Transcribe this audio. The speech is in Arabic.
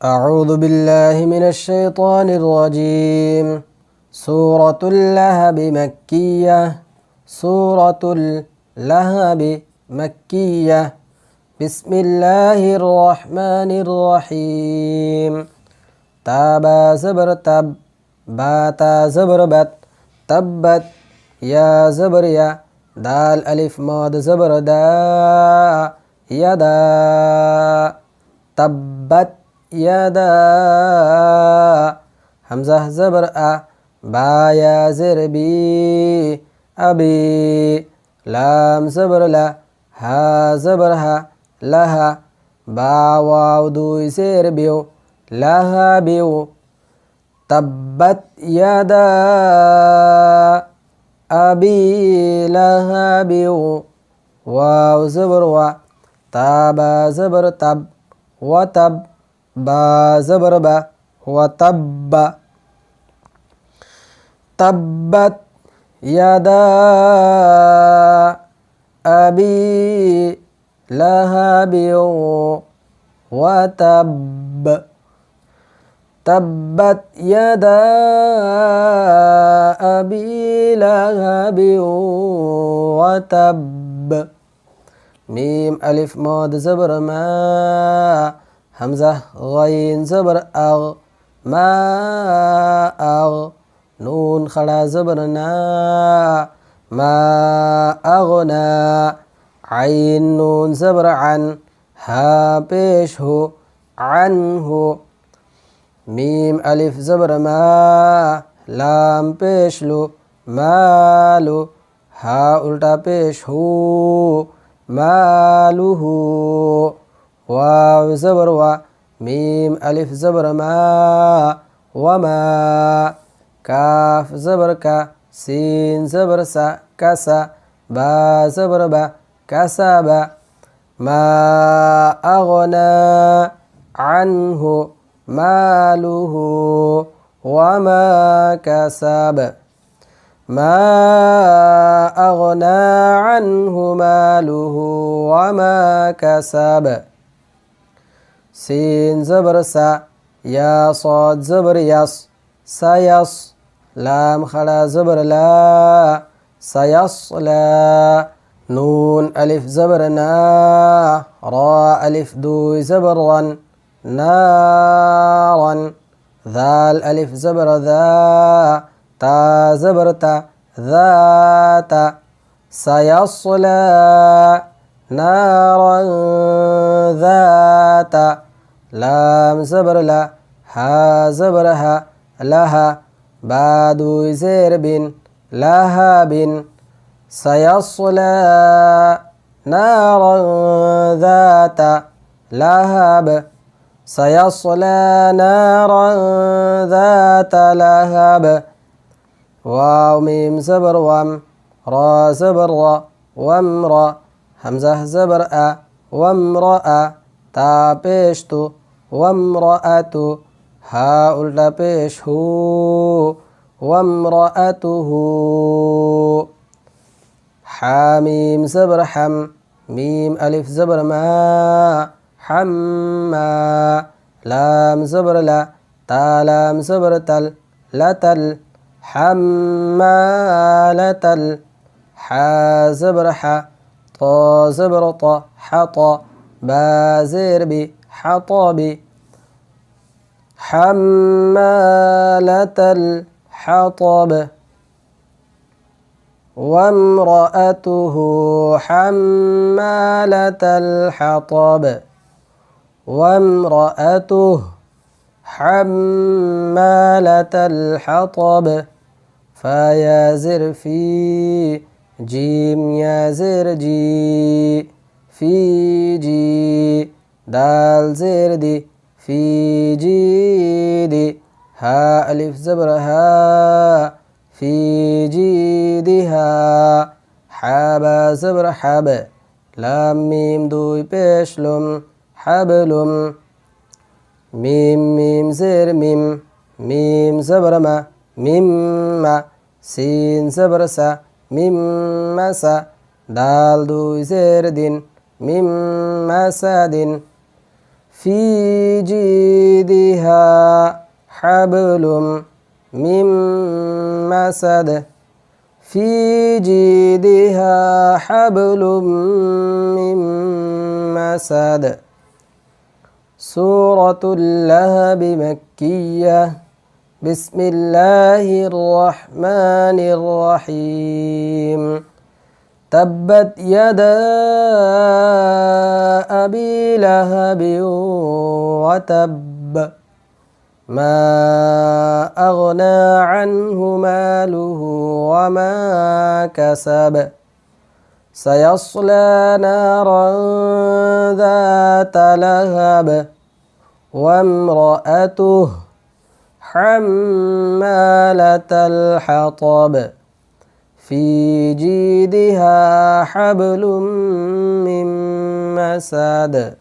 أعوذ بالله من الشيطان الرجيم. سورة اللهب مكية. سورة اللهب مكية. بسم الله الرحمن الرحيم. تابا زبر تب، باتا زبر بت، تبت يا زبر يا، دال ألف ماد زبر دا، يدا تبت يدا. همزة زبر أ، با يا زر بي، أبي. لام زبر لا، ها زبر ها، لها. با واو دوي زر بيو، لها بيو. تبت يدا أبي لهب. واو زبر و، تابا زبر تب، وتب. با زبر با، وتب. تبت يدا أبي لهب وتب. تبت يدا أبي لهب وتب. ميم ألف ماد زبر ما، همزة غين زبر أغ، ما أغ. نون خلا زبر نا، ما أغنى. عين نون زبر عن، ها بيش هو، عنه. ميم ألف زبر ما، لام بيش لو، مالو. ها उल्टा पेश हो، मालुह. वाव ज़बर वा, मीम अलिफ ज़बर मा, वमा. काफ ज़बर का, सीन ज़बर सा, कसा. बा ज़बर बा, कसबा. मा अगना अन्हु मालुहु वमा कसब. ما أغنى عنه ماله وما كسب. سين زبر سا، يا صاد زبر يص، سيص. لام خلا زبر لا، سيصلى. نون ألف زبر نا، را ألف دوي زبر رن، نارا. ذال ألف زبر ذا، تا زبر تا، ذات. سيصلى نارا ذات. لام زبر لا، ها زبر ها، لها. بادو زير بن، لهب. سيصلى نارا ذات لهب. سيصلى نارا ذات لهب. واو ميم زبر وم، را زبر را، وامرأ. همزة زبر أ، وامرأة. تا بيشتو، وامرأة. ها उल्टा पेश हो، وامرأته. حاميم زبر حم، ميم ألف زبر ما، حما. لام زبر لا، تا لام زبر تل، لتل. حمالة. حا زبر حا، طا زبر طا، حطا. با زير بي، حطب. حمالة الحطب. وامرأته حمالة الحطب. وامرأته حمالة الحطب. فيا زر في، جيم يا زر جي، في جي. دال زر دي، في جيدي. ها ألف زبر ها، في جيدها. حابا زبر حب، لام ميم دوي بيشلم، حبلم. ميم ميم زر ميم، ميم زبر ما، مما. سين زبر سا، مما. دال دوي زر دين، من مسد في جيدها حبل من مسد في جيدها حبل من مسد. سورة اللهب مكية. بسم الله الرحمن الرحيم. تبت يدا أبي لهب وتب ما أغنى عنه ماله وما كسب سيصلى نارا ذات لهب وامرأته حمالة الحطب في جيدها حبل من مسد.